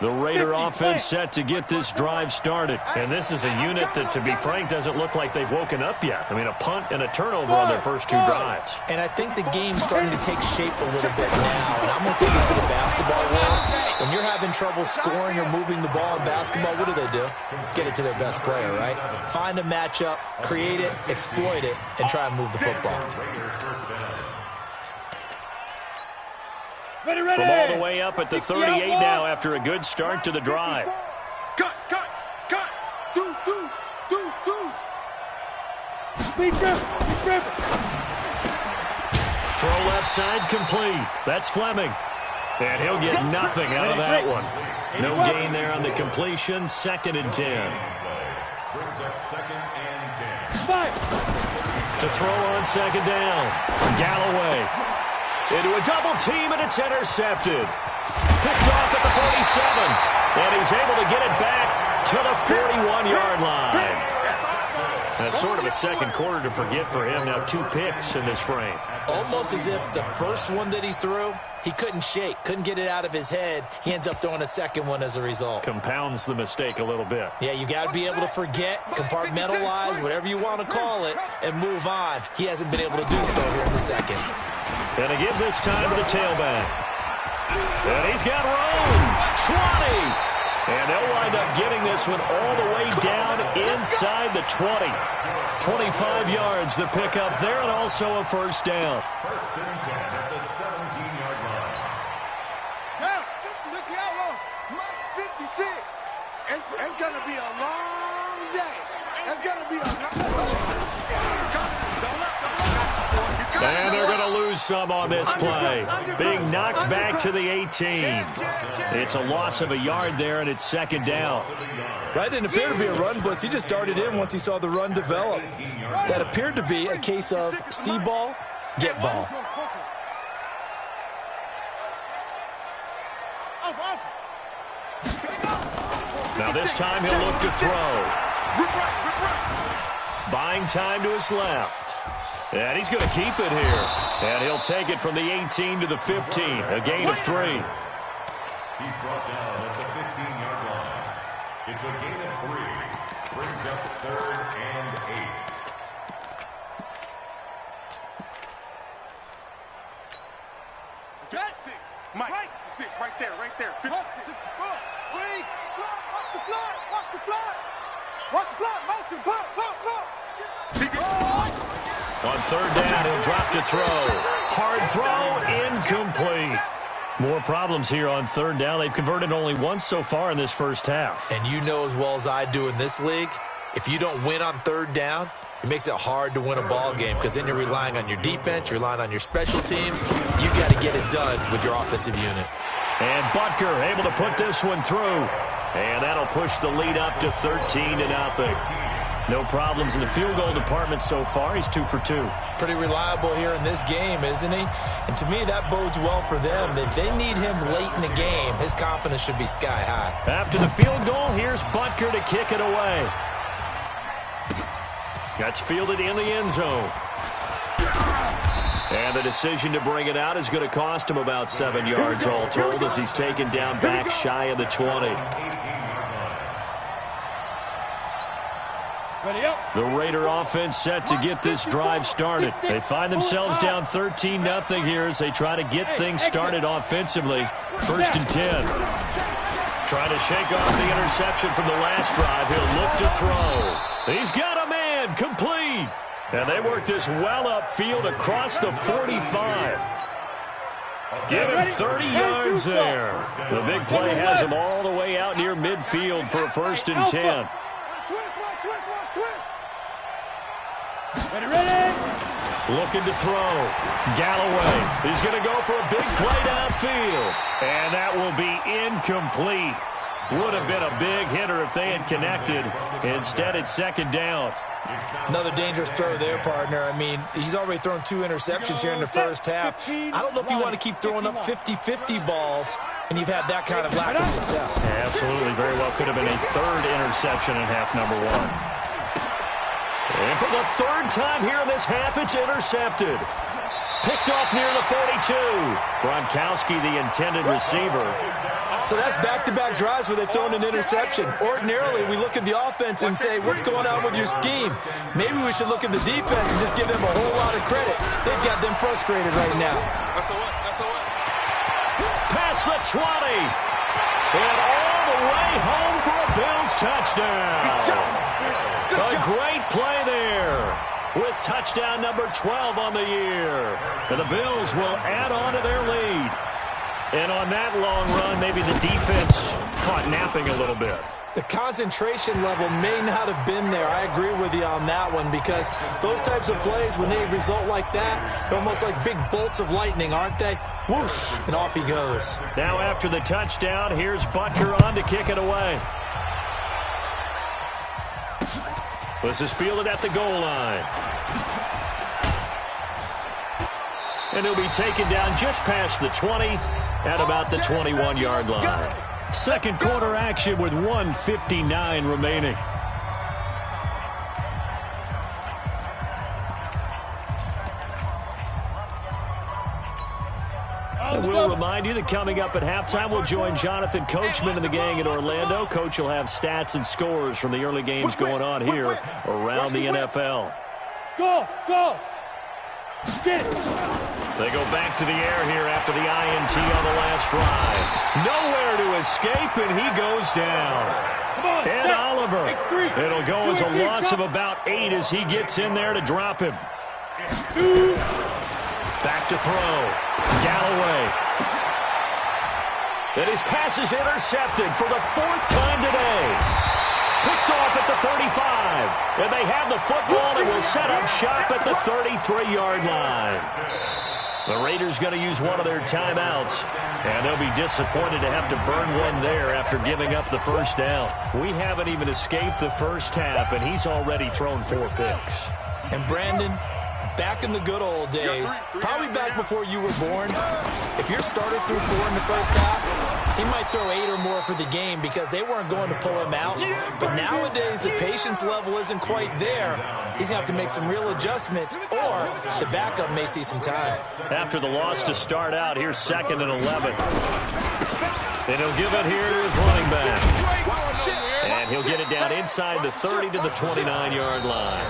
The Raider offense set to get this drive started. And this is a unit that, to be frank, doesn't look like they've woken up yet. I mean, a punt and a turnover on their first two drives. And I think the game's starting to take shape a little bit now. And I'm going to take it to the basketball world. When you're having trouble scoring or moving the ball in basketball, what do? Get it to their best player, right? Find a matchup, create it, exploit it, and try and move the football. From all the way up at the 38 now after a good start to the drive. Cut. Deuce. Throw left side complete. That's Fleming. And he'll get nothing out of that one. No gain there on the completion. 2nd and 10. Brings up 2nd and 10. To throw on 2nd down. Galloway. Into a double team, and it's intercepted. Picked off at the 47. And he's able to get it back to the 41-yard line. That's sort of a second quarter to forget for him. Now 2 picks in this frame. Almost as if the first one that he threw, he couldn't shake, couldn't get it out of his head. He ends up throwing a second one as a result. Compounds the mistake a little bit. Yeah, you got to be able to forget, compartmentalize, whatever you want to call it, and move on. He hasn't been able to do so here in the second. And to give this time to the tailback. And he's got room. 20. And they'll wind up getting this one all the way down inside the 20. 25 yards the pick up there, and also a first down. 1st and 10 at the 17-yard line. Now, look out, March 56. It's going to be a long day. It's going to be a long And they're going to lose some on this play. Being knocked back to the 18. It's a loss of a yard there, and it's 2nd down. That didn't appear to be a run blitz. He just darted in once he saw the run develop. That appeared to be a case of see ball, get ball. Now this time he'll look to throw. Buying time to his left. And he's going to keep it here. And he'll take it from the 18 to the 15. A gain of 3. He's brought down at the 15-yard line. It's a gain of 3. Brings up 3rd and 8. That's 6. Mike, right. 6, right there. 56. Watch the block. Motion. Block. On 3rd down, he'll drop to throw. Hard throw, incomplete. More problems here on 3rd down. They've converted only once so far in this first half. And you know as well as I do in this league, if you don't win on 3rd down, it makes it hard to win a ball game because then you're relying on your defense, you're relying on your special teams. You've got to get it done with your offensive unit. And Butker able to put this one through. And that'll push the lead up to 13-0. No problems in the field goal department so far. He's 2 for 2. Pretty reliable here in this game, isn't he? And to me, that bodes well for them. If they need him late in the game, his confidence should be sky high. After the field goal, here's Butker to kick it away. That's fielded in the end zone. And the decision to bring it out is going to cost him about 7 yards all told as he's taken down back shy of the 20. The Raider offense set to get this drive started. They find themselves down 13-0 here as they try to get things started offensively. 1st and 10. Trying to shake off the interception from the last drive. He'll look to throw. He's got a man, complete. And they work this well upfield across the 45. Give him 30 yards there. The big play has him all the way out near midfield for a 1st and 10. Ready? Looking to throw. Galloway. He's going to go for a big play downfield. And that will be incomplete. Would have been a big hitter if they had connected. Instead, it's 2nd down. Another dangerous throw there, partner. I mean, he's already thrown 2 interceptions here in the first half. I don't know if you want to keep throwing up 50-50 balls, and you've had that kind of lack of success. Absolutely. Very well could have been a 3rd interception in half number 1. And for the 3rd time here in this half, it's intercepted. Picked off near the 42. Gronkowski, the intended receiver. So that's back-to-back drives where they've thrown an interception. Ordinarily, we look at the offense and say, what's going on with your scheme? Maybe we should look at the defense and just give them a whole lot of credit. They've got them frustrated right now. Past the 20. And all the way home for a Bills touchdown. A great play there with touchdown number 12 on the year. And the Bills will add on to their lead. And on that long run, maybe the defense caught napping a little bit. The concentration level may not have been there. I agree with you on that one because those types of plays, when they result like that, they're almost like big bolts of lightning, aren't they? Whoosh, and off he goes. Now after the touchdown, here's Butker on to kick it away. This is fielded at the goal line. And he'll be taken down just past the 20 at about the 21-yard line. Second quarter action with 1:59 remaining. And we'll remind you that coming up at halftime, we'll join Jonathan Coachman and the gang in Orlando. Coach will have stats and scores from the early games going on here around the NFL. Go! Get it! They go back to the air here after the INT on the last drive. Nowhere to escape, and he goes down. Ed Oliver. It'll go as a loss of about 8 as he gets in there to drop him. Back to throw. Galloway. And his pass is intercepted for the 4th time today. Picked off at the 35. And they have the football and will set up shop at the 33-yard line. The Raiders going to use one of their timeouts, and they'll be disappointed to have to burn one there after giving up the first down. We haven't even escaped the first half, and he's already thrown 4 picks. And Brandon, back in the good old days, probably back before you were born, if your starter threw 4 in the first half, he might throw 8 or more for the game because they weren't going to pull him out. But nowadays, the patience level isn't quite there. He's going to have to make some real adjustments, or the backup may see some time. After the loss to start out, here's 2nd and 11. And he'll give it here to his running back. And he'll get it down inside the 30 to the 29-yard line.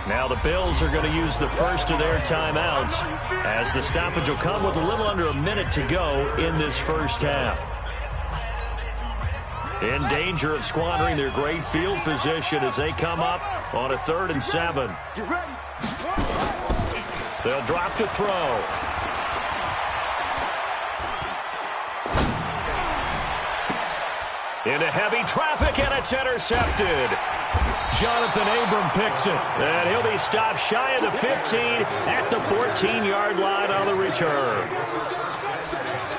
Now the Bills are going to use the first of their timeouts as the stoppage will come with a little under a minute to go in this first half. In danger of squandering their great field position as they come up on a 3rd and 7. They'll drop to throw. Into heavy traffic, and it's intercepted. Jonathan Abram picks it, and he'll be stopped shy of the 15 at the 14-yard line on the return.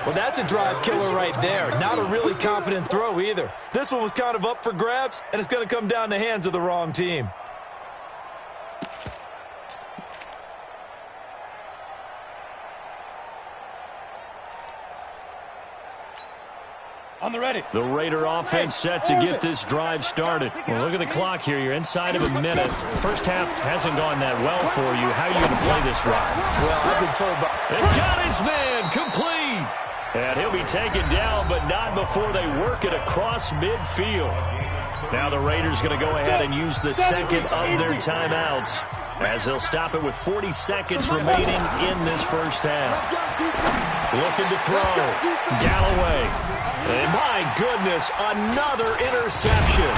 Well, that's a drive killer right there. Not a really confident throw either. This one was kind of up for grabs, and it's going to come down the hands of the wrong team. On the ready. The Raider offense set to get this drive started. Well, look at the clock here. You're inside of a minute. First half hasn't gone that well for you. How are you going to play this drive? Well, I've been told by... They got his man complete. And he'll be taken down, but not before they work it across midfield. Now the Raiders going to go ahead and use the second of their timeouts as they'll stop it with 40 seconds remaining in this first half. Looking to throw. Galloway. And my goodness, another interception.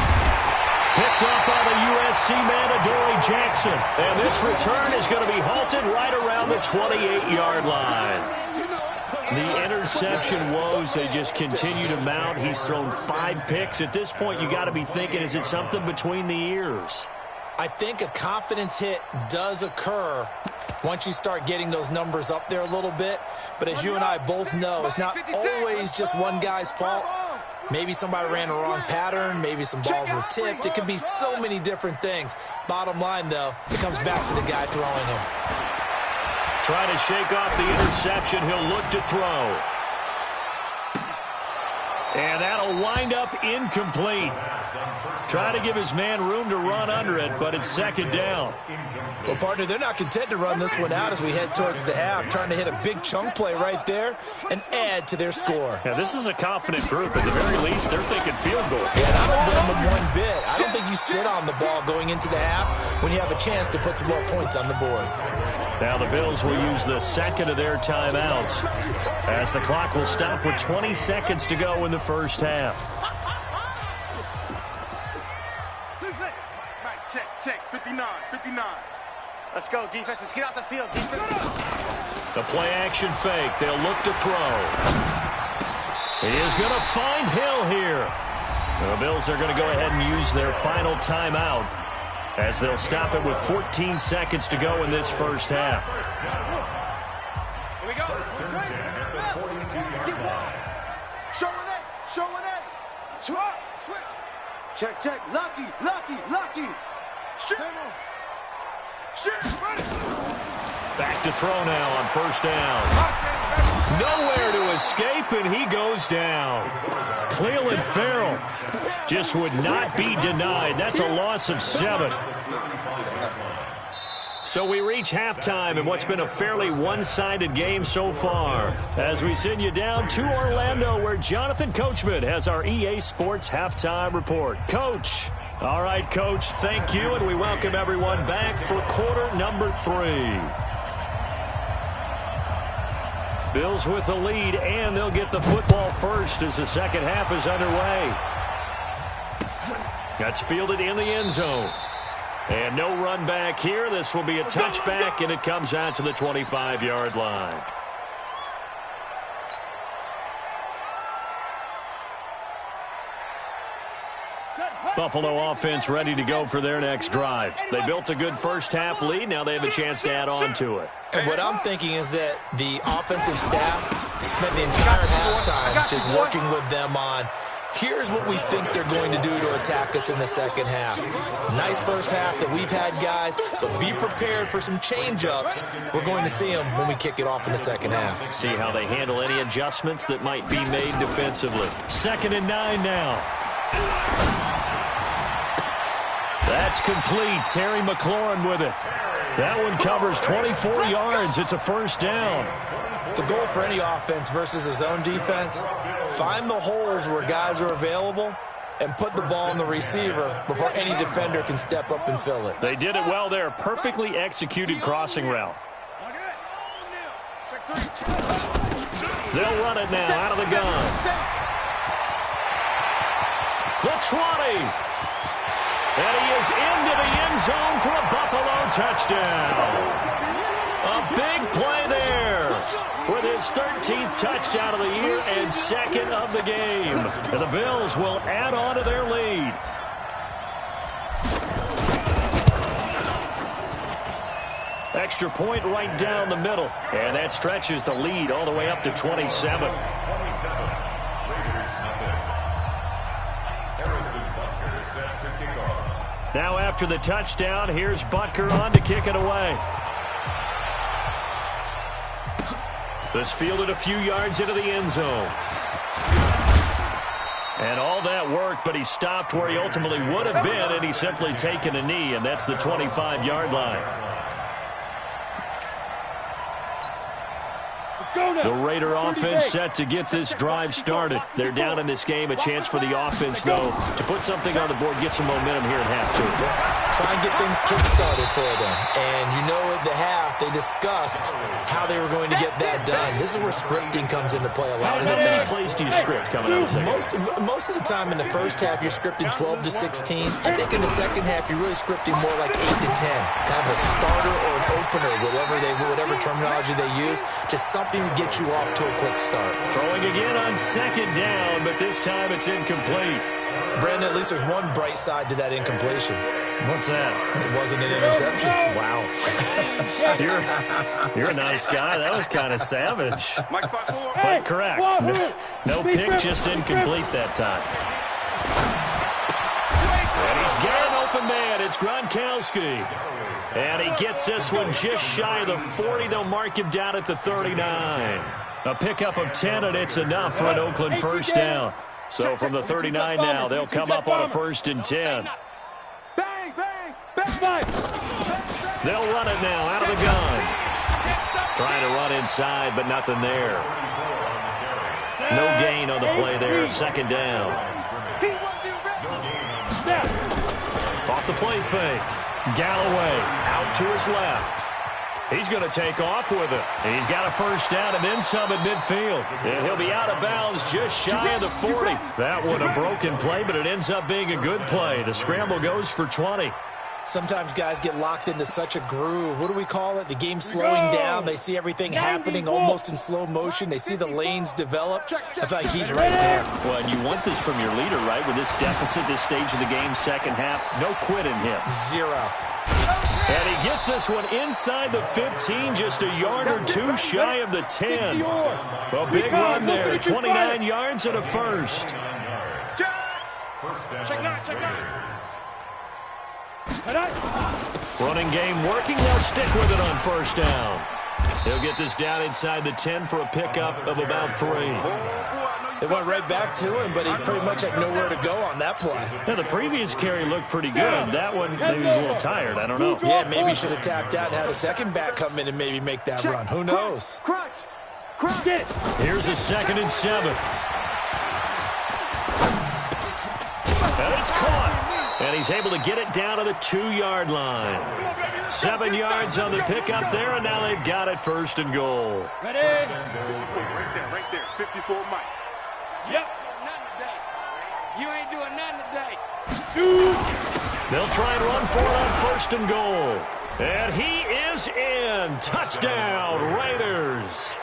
Picked up by the USC man, Adoree Jackson. And this return is going to be halted right around the 28-yard line. The interception woes, they just continue to mount. He's thrown 5 picks. At this point, you got to be thinking, is it something between the ears? I think a confidence hit does occur once you start getting those numbers up there a little bit. But as you and I both know, it's not always just one guy's fault. Maybe somebody ran a wrong pattern. Maybe some balls were tipped. It could be so many different things. Bottom line, though, it comes back to the guy throwing him. Trying to shake off the interception. He'll look to throw. And that'll wind up incomplete. Trying to give his man room to run under it, but it's second down. Well, partner, they're not content to run this one out as we head towards the half, trying to hit a big chunk play right there and add to their score. Yeah, this is a confident group. At the very least, they're thinking field goal. Yeah, and I don't blame them one bit. I don't think you sit on the ball going into the half when you have a chance to put some more points on the board. Now the Bills will use the second of their timeouts as the clock will stop with 20 seconds to go in the first half. Right, check, 59. Let's go, defense. Let's get out the field, defense. The play action fake. They'll look to throw. He is going to find Hill here. The Bills are going to go ahead and use their final timeout as they'll stop it with 14 seconds to go in this first half. Here we go. Showing it. Switch. Check. Lucky. Shit, ready. Back to throw now on first down. Nowhere to escape, and he goes down. Cleveland Farrell just would not be denied. That's a loss of 7. So we reach halftime in what's been a fairly one-sided game so far as we send you down to Orlando where Jonathan Coachman has our EA Sports Halftime Report. Coach. All right, Coach, thank you, and we welcome everyone back for quarter number 3. Bills with the lead, and they'll get the football first as the second half is underway. That's fielded in the end zone. And no run back here. This will be a touchback, and it comes out to the 25-yard line. Buffalo offense ready to go for their next drive. They built a good first-half lead. Now they have a chance to add on to it. And what I'm thinking is that the offensive staff spent the entire halftime just working with them on, here's what we think they're going to do to attack us in the second half. Nice first half that we've had, guys, but be prepared for some change-ups. We're going to see them when we kick it off in the second half. See how they handle any adjustments that might be made defensively. 2nd and 9 now. That's complete. Terry McLaurin with it. That one covers 24 yards. It's a first down. The goal for any offense versus a zone defense, find the holes where guys are available and put the ball on the receiver before any defender can step up and fill it. They did it well there. Perfectly executed crossing route. They'll run it now out of the gun. The 20. And he is into the end zone for a Buffalo touchdown. A big play there with his 13th touchdown of the year and 2nd of the game. And the Bills will add on to their lead. Extra point right down the middle. And that stretches the lead all the way up to 27. Now after the touchdown, here's Butker on to kick it away. This fielded a few yards into the end zone. And all that work, but he stopped where he ultimately would have been, and he's simply taken a knee, and that's the 25-yard line. The Raider offense set to get this drive started. They're down in this game. A chance for the offense, though, to put something on the board, get some momentum here at half, too. Try and get things kick-started for them. And you know at the half, they discussed how they were going to get that done. This is where scripting comes into play a lot of the time. How many plays do you script coming out of the second? Most of the time in the first half, you're scripting 12 to 16. I think in the second half, you're really scripting more like 8 to 10. Kind of a starter or an opener, whatever terminology they use. Just something to get you off to a quick start. Throwing again on 2nd down, but this time it's incomplete. Brandon, at least there's one bright side to that incompletion. What's that? It wasn't an interception. Wow. You're a nice guy. That was kind of savage. But correct. No pick, just incomplete that time. And he's got an open man. It's Gronkowski. And he gets this one just shy of the 40. They'll mark him down at the 39. A pickup of 10, and it's enough for an Oakland first down. So from the 39 now, they'll come up on a 1st and 10. Bang, bang, bang. They'll run it now out of the gun. Trying to run inside, but nothing there. No gain on the play there. 2nd down. Off the play fake. Galloway out to his left. He's going to take off with it. And he's got a 1st down and then some at midfield. And he'll be out of bounds just shy of the 40. That one a broken play, but it ends up being a good play. The scramble goes for 20. Sometimes guys get locked into such a groove. What do we call it? The game's slowing down. They see everything happening almost in slow motion. They see the lanes develop. I feel like he's right there. Well, and you want this from your leader, right? With this deficit, this stage of the game, 2nd half, no quit in him. 0. And he gets this one inside the 15, just a yard or 2 shy of the 10. A big run there, 29 yards and a 1st. Check 9. Running game working. They'll stick with it on 1st down. He'll get this down inside the 10 for a pickup of about 3. They went right back to him, but he pretty much had nowhere to go on that play. Now, the previous carry looked pretty good. That one, maybe he was a little tired. I don't know. Yeah, maybe he should have tapped out and had a 2nd back come in and maybe make that run. Who knows? Here's a 2nd and 7. And it's caught. And he's able to get it down to the 2-yard line. 7 yards on the pickup there, and now they've got it 1st and goal. Ready? Right there. 54 Mike. Yep. Nothing today. You ain't doing nothing today. Shoot. They'll try and run for it on 1st and goal. And he is in. Touchdown, Raiders.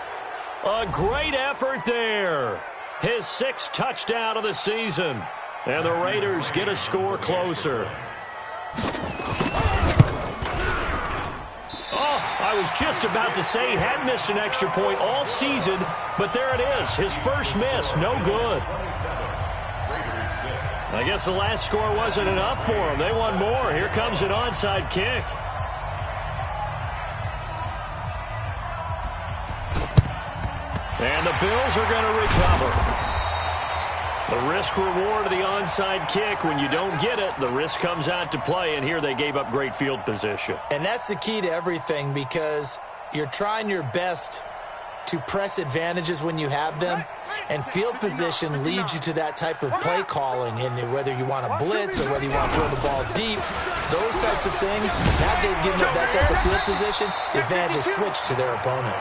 A great effort there. His 6th touchdown of the season. And the Raiders get a score closer. Oh, I was just about to say he had missed an extra point all season, but there it is. His 1st miss, no good. I guess the last score wasn't enough for him. They want more. Here comes an onside kick. And the Bills are going to recover. The risk-reward of the onside kick, when you don't get it, the risk comes out to play, and here they gave up great field position. And that's the key to everything, because you're trying your best to press advantages when you have them, and field position leads you to that type of play calling, and whether you want to blitz or whether you want to throw the ball deep, those types of things, now they've given up that type of field position, the advantage is switched to their opponent.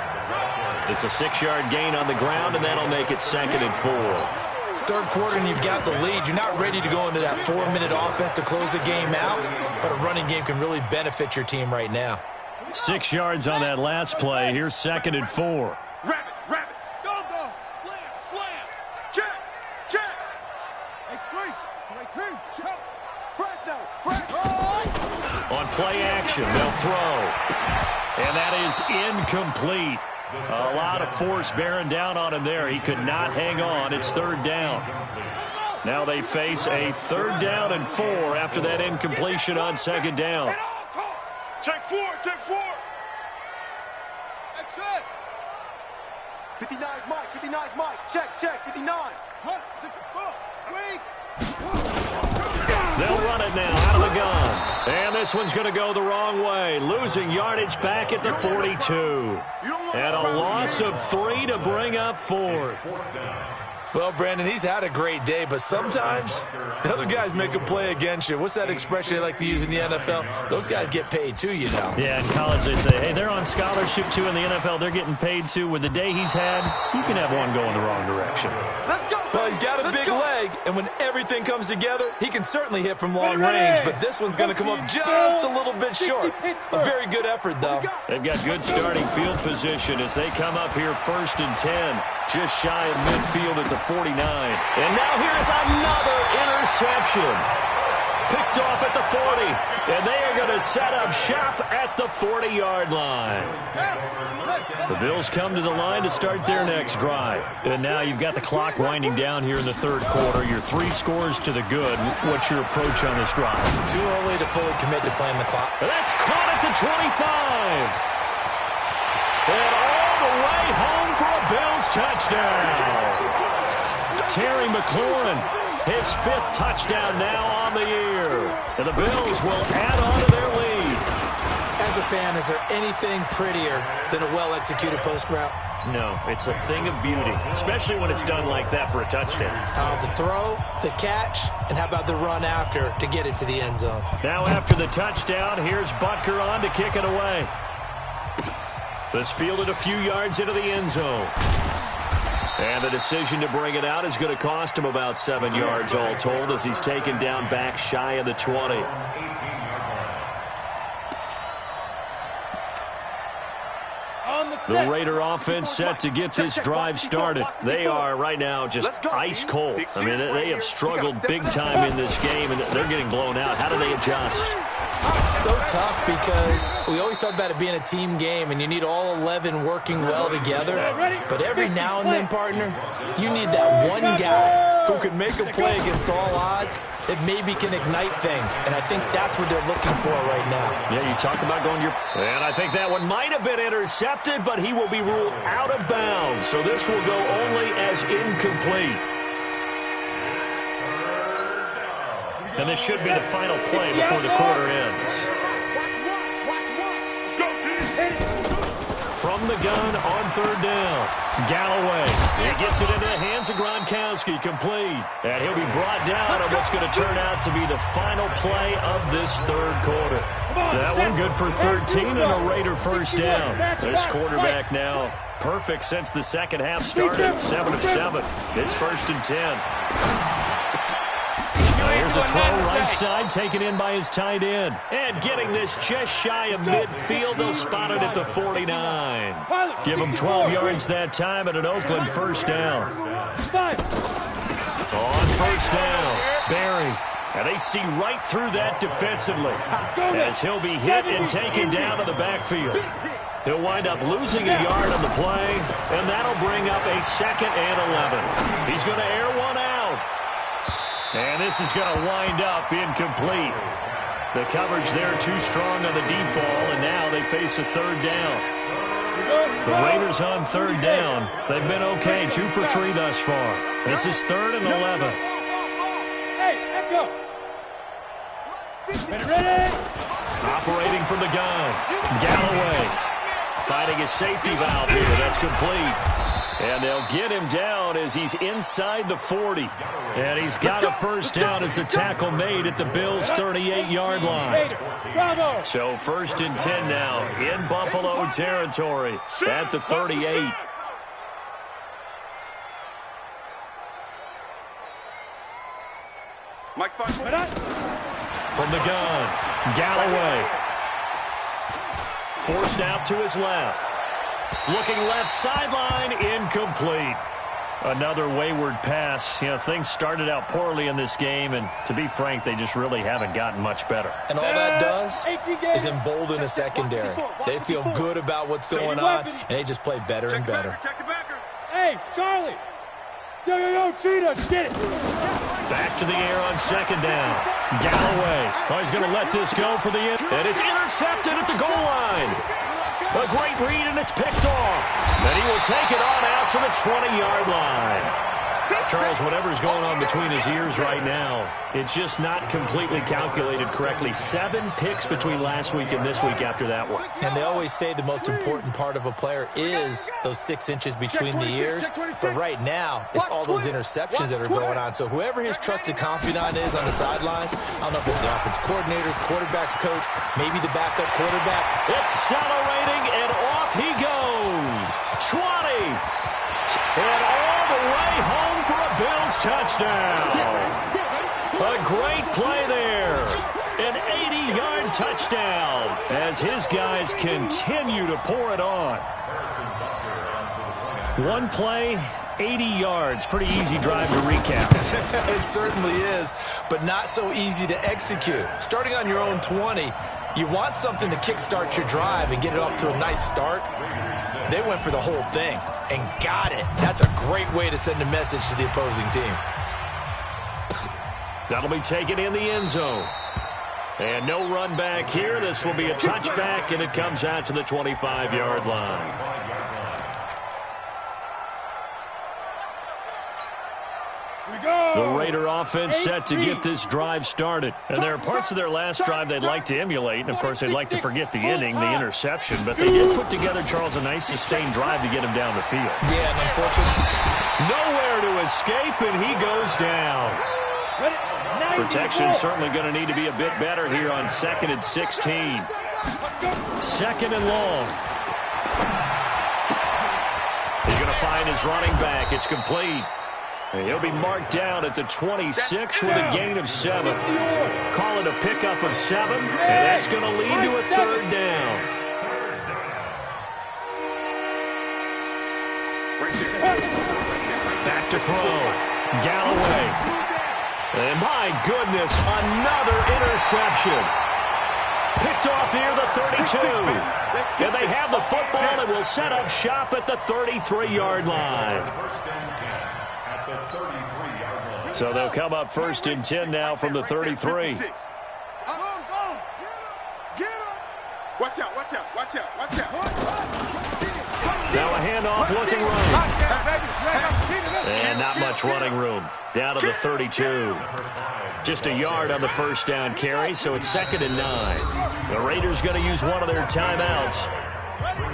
It's a 6-yard gain on the ground, and that'll make it 2nd and 4. 3rd quarter and you've got the lead. You're not ready to go into that 4-minute offense to close the game out, but a running game can really benefit your team right now. 6 yards on that last play. Here's 2nd and 4. Rabbit. Go. Slam. Check. X3. Jump. Fresh. On play action, they'll throw. And that is incomplete. A lot of force bearing down on him there. He could not hang on. It's 3rd down. Now they face a 3rd down and 4 after that incompletion on 2nd down. Check 4. That's it. 59 Mike. Check. 59. 64. Wait. They'll run it now out of the gun. And this one's going to go the wrong way. Losing yardage back at the 42. And a loss of 3 to bring up 4th. Well, Brandon, he's had a great day, but sometimes the other guys make a play against you. What's that expression they like to use in the NFL? Those guys get paid too, you know. Yeah, in college they say, hey, they're on scholarship too. In the NFL, they're getting paid too. With the day he's had, you can have one go in the wrong direction. Let's go. Well, he's got a big leg, and when everything comes together, he can certainly hit from long range, but this one's going to come up just a little bit short. A very good effort, though. They've got good starting field position as they come up here 1st and 10, just shy of midfield at the 49. And now here's another interception. Picked off at the 40, and they are going to set up shop at the 40-yard line. The Bills come to the line to start their next drive. And now you've got the clock winding down here in the 3rd quarter. You're 3 scores to the good. What's your approach on this drive? Too early to fully commit to playing the clock. And that's caught at the 25. And all the way home for a Bills touchdown. Terry McLaurin. His 5th touchdown now on the year. And the Bills will add on to their lead. As a fan, is there anything prettier than a well-executed post route? No, it's a thing of beauty, especially when it's done like that for a touchdown. The throw, the catch, and how about the run after to get it to the end zone? Now after the touchdown, here's Butker on to kick it away. This fielded a few yards into the end zone. And the decision to bring it out is going to cost him about 7 yards all told as he's taken down back shy of the 20. The Raider offense set to get this drive started. They are right now just ice cold. I mean, they have struggled big time in this game, and they're getting blown out. How do they adjust? So tough because we always talk about it being a team game, and you need all 11 working well together. But every now and then, partner, you need that one guy who can make a play against all odds that maybe can ignite things. And I think that's what they're looking for right now. Yeah, you talk about going your... And I think that one might have been intercepted, but he will be ruled out of bounds. So this will go only as incomplete. And this should be the final play before the quarter ends. From the gun on 3rd down. Galloway. He gets it into the hands of Gronkowski. Complete. And he'll be brought down on what's going to turn out to be the final play of this 3rd quarter. That one good for 13 and a Raider first down. This quarterback now perfect since the second half started. 7 of 7. It's 1st and 10. Here's a throw right side, taken in by his tight end. And getting this just shy of midfield, they'll spot it at the 49. Give him 12 yards that time at an Oakland first down. On first down, Barry. And they see right through that defensively as he'll be hit and taken down to the backfield. He'll wind up losing a yard on the play, and that'll bring up a 2nd and 11. He's going to air one out. And this is going to wind up incomplete. The coverage there too strong on the deep ball, and now they face a 3rd down. The Raiders on 3rd down. They've been okay, 2 for 3 thus far. This is 3rd and 11. Hey, let's go. Ready? Operating from the gun. Galloway finding his safety valve here. That's complete. And they'll get him down as he's inside the 40. And he's got a first down as the tackle made at the Bills' 38-yard line. So 1st and 10 now in Buffalo territory at the 38. From the gun, Galloway. Forced out to his left. Looking left sideline, incomplete. Another wayward pass. You know, things started out poorly in this game, and to be frank, they just really haven't gotten much better. And all that does is embolden a secondary. They feel good about what's going on, and they just play better and better. Hey, Charlie. Yo, Cheetah, get it. Back to the air on 2nd down. Galloway. Oh, he's going to let this go for the end. And it's intercepted at the goal line. A great read, and it's picked off. And he will take it on out to the 20-yard line. Charles, whatever's going on between his ears right now, it's just not completely calculated correctly. 7 picks between last week and this week after that one. And they always say the most important part of a player is those 6 inches between the ears. But right now, it's all those interceptions that are going on. So whoever his trusted confidant is on the sidelines, I don't know if it's the offense coordinator, quarterback's coach, maybe the backup quarterback. Accelerating, and off he goes. 20. And all the way home for a Bills touchdown. A great play there. An 80-yard touchdown as his guys continue to pour it on. One play, 80 yards. Pretty easy drive to recap. It certainly is, but not so easy to execute. Starting on your own 20, you want something to kickstart your drive and get it off to a nice start. They went for the whole thing and got it. That's a great way to send a message to the opposing team. That'll be taken in the end zone. And no run back here. This will be a touchback, and it comes out to the 25-yard line. The Raider offense set to get this drive started. And there are parts of their last drive they'd like to emulate. And, of course, they'd like to forget the inning, the interception. But they did put together, Charles, a nice sustained drive to get him down the field. Yeah, and unfortunately, nowhere to escape, and he goes down. Protection certainly going to need to be a bit better here on 2nd and 16. 2nd and long. He's going to find his running back. It's complete. And he'll be marked down at the 26 with a gain of 7. Call it a pickup of 7, and that's going to lead to a 3rd down. Back to throw. Galloway. And my goodness, another interception. Picked off near the 32. And they have the football and will set up shop at the 33-yard line. So they'll come up 1st and 10 now from the 33. Get him. Watch out, watch out, watch out, watch out. Now a handoff looking right. And not much running room. Down to the 32. Just a yard on the 1st down carry, so it's 2nd and 9. The Raiders going to use one of their timeouts.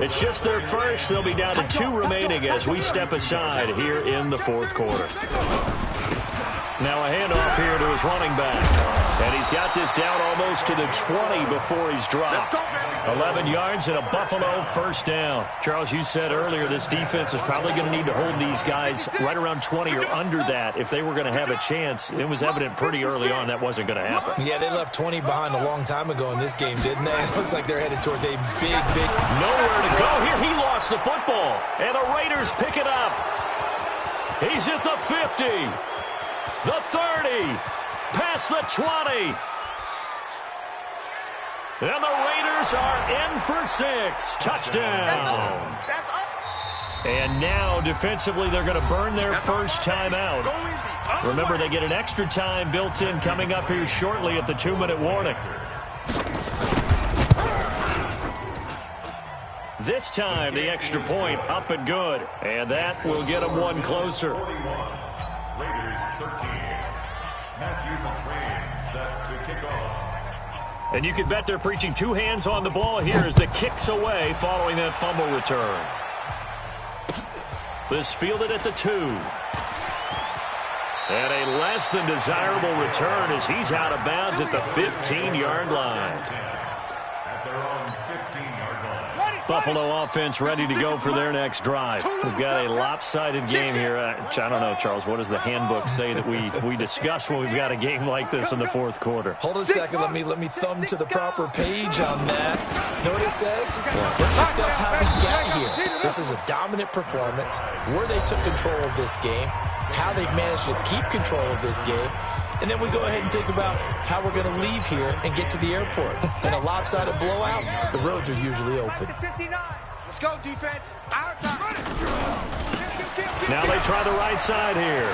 It's just their first. They'll be down to 2 remaining as we step aside here in the 4th quarter. Now a handoff here to his running back. And he's got this down almost to the 20 before he's dropped. 11 yards and a Buffalo 1st down. Charles, you said earlier this defense is probably going to need to hold these guys right around 20 or under that if they were going to have a chance. It was evident pretty early on that wasn't going to happen. Yeah, they left 20 behind a long time ago in this game, didn't they? It looks like they're headed towards a big... Nowhere to go here. He lost the football. And the Raiders pick it up. He's at the 50. The 30, past the 20. And the Raiders are in for 6. Touchdown. And now, defensively, they're going to burn their first timeout. Remember, they get an extra time built in coming up here shortly at the 2-minute warning. This time, the extra point up and good. And that will get them one closer. Raiders 13. Matthew McCrane set to kick off. And you can bet they're preaching 2 hands on the ball here as the kick's away following that fumble return. This fielded at the 2. And a less than desirable return as he's out of bounds at the 15-yard line. At their own 15-yard line. Buffalo offense ready to go for their next drive. We've got a lopsided game here. I don't know, Charles, what does the handbook say that we discuss when we've got a game like this in the 4th quarter? Hold on a second. Let me thumb to the proper page on that. Know what it says? Let's discuss how we got here. This is a dominant performance, where they took control of this game, how they've managed to keep control of this game, and then we go ahead and think about how we're going to leave here and get to the airport. In a lopsided blowout, the roads are usually open. Let's go, defense. Our time. Now they try the right side here.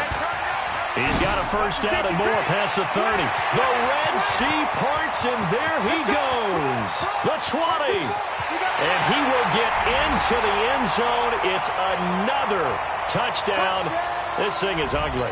He's got a 1st down and more past the 30. The Red Sea parts, and there he goes. The 20. And he will get into the end zone. It's another touchdown. This thing is ugly.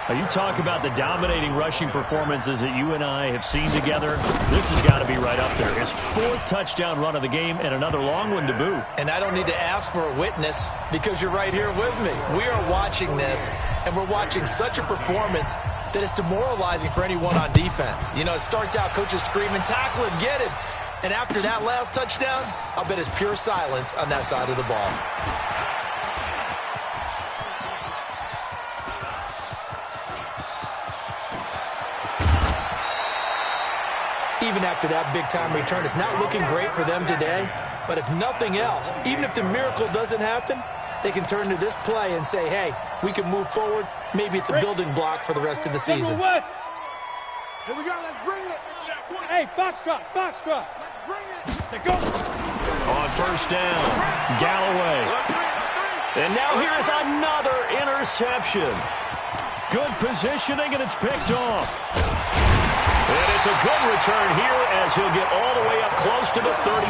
You talk about the dominating rushing performances that you and I have seen together. This has got to be right up there. His 4th touchdown run of the game and another long one to boot. And I don't need to ask for a witness because you're right here with me. We are watching this, and we're watching such a performance that it's demoralizing for anyone on defense. You know, it starts out coaches screaming, tackle him, get it. And after that last touchdown, I'll bet it's pure silence on that side of the ball. Even after that big-time return, it's not looking great for them today. But if nothing else, even if the miracle doesn't happen, they can turn to this play and say, hey, we can move forward. Maybe it's a building block for the rest of the season. Here we go. Let's bring it. Hey, foxtrot. Let's bring it. Let's go. On 1st down, Galloway. And now here is another interception. Good positioning, and it's picked off. And it's a good return here as he'll get all the way up close to the 35.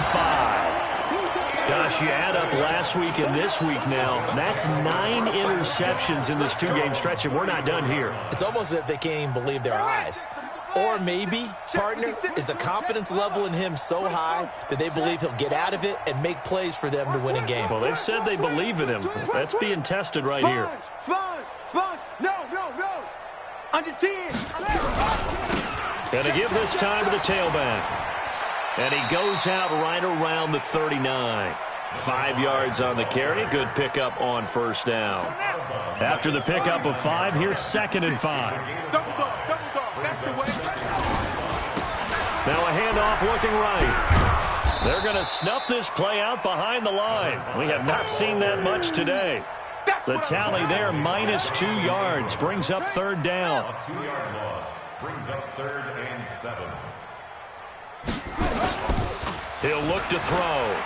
Gosh, Dennis, you add up last week and this week now, that's 9 interceptions in this 2-game stretch, and we're not done here. It's almost as if they can't even believe their eyes. Or maybe, partner, is the confidence level in him so high that they believe he'll get out of it and make plays for them to win a game. Well, they've said they believe in him. That's being tested right here. Sponge, no. Under 10. Gonna give this time to the tailback. And he goes out right around the 39. 5 yards on the carry. Good pickup on first down. After the pickup of 5, here's 2nd and 5. Double dog. That's the way. Now a handoff looking right. They're going to snuff this play out behind the line. We have not seen that much today. The tally there, -2 yards, brings up 3rd down. 2-yard loss brings up 3rd and 7. He'll look to throw.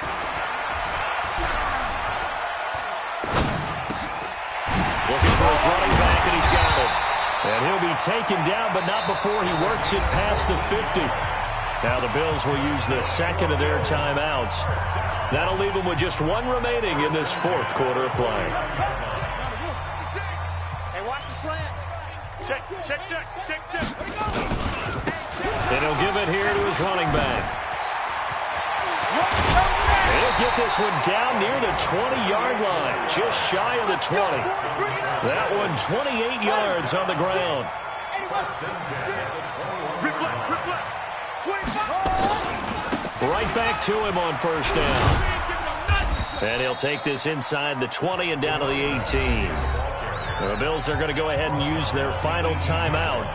Looking for his running back, and he's got it. And he'll be taken down, but not before he works it past the 50. Now the Bills will use the 2nd of their timeouts. That'll leave them with just 1 remaining in this 4th quarter of play. Hey, watch the slant. Check. And he'll give it here to his running back. And he'll get this one down near the 20-yard line, just shy of the 20. That one 28 yards on the ground. Right back to him on first down. And he'll take this inside the 20 and down to the 18. The Bills are going to go ahead and use their final timeout.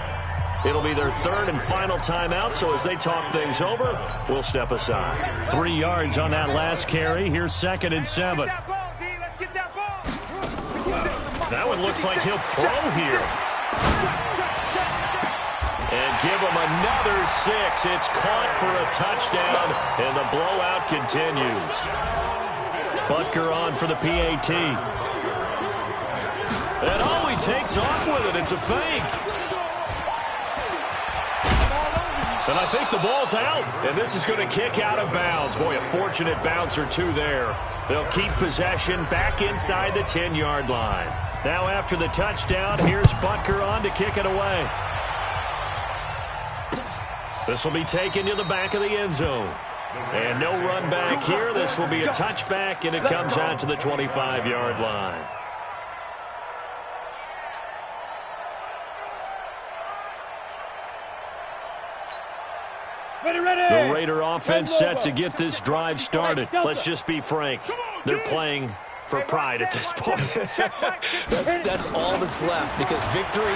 It'll be their 3rd and final timeout, so as they talk things over, we'll step aside. 3 yards on that last carry. Here's 2nd and 7. That one looks like he'll throw here. And give him another 6. It's caught for a touchdown, and the blowout continues. Butker on for the PAT. And he takes off with it. It's a fake. And I think the ball's out, and this is going to kick out of bounds. Boy, a fortunate bounce or 2 there. They'll keep possession back inside the 10-yard line. Now after the touchdown, here's Butker on to kick it away. This will be taken to the back of the end zone. And no run back here. This will be a touchback, and it comes out to the 25-yard line. The Raider offense set to get this drive started. Let's just be frank. They're playing for pride at this point. that's all that's left, because victory,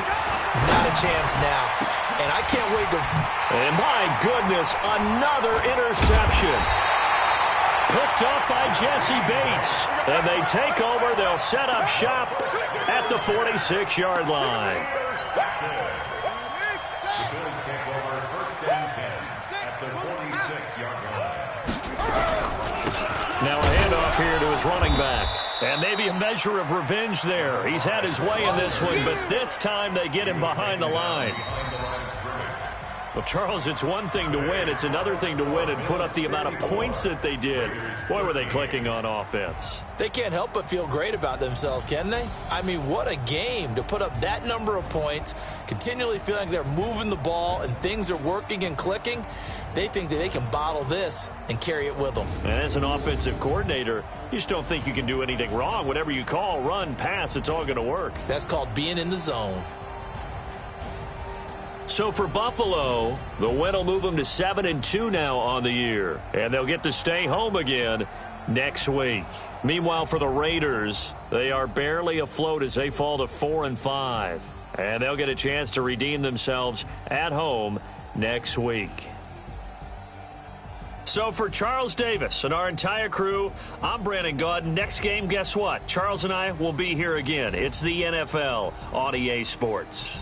not a chance now. And I can't wait to... And my goodness, another interception. Picked up by Jesse Bates. And they take over. They'll set up shop at the 46-yard line. Now a handoff here to his running back. And maybe a measure of revenge there. He's had his way in this one, but this time they get him behind the line. Well, Charles, it's one thing to win. It's another thing to win and put up the amount of points that they did. Boy, were they clicking on offense. They can't help but feel great about themselves, can they? I mean, what a game to put up that number of points, continually feeling like they're moving the ball and things are working and clicking. They think that they can bottle this and carry it with them. And as an offensive coordinator, you just don't think you can do anything wrong. Whatever you call, run, pass, it's all going to work. That's called being in the zone. So for Buffalo, the win will move them to 7-2 now on the year. And they'll get to stay home again next week. Meanwhile, for the Raiders, they are barely afloat as they fall to 4-5. And they'll get a chance to redeem themselves at home next week. So for Charles Davis and our entire crew, I'm Brandon Gaudin. Next game, guess what? Charles and I will be here again. It's the NFL on EA Sports.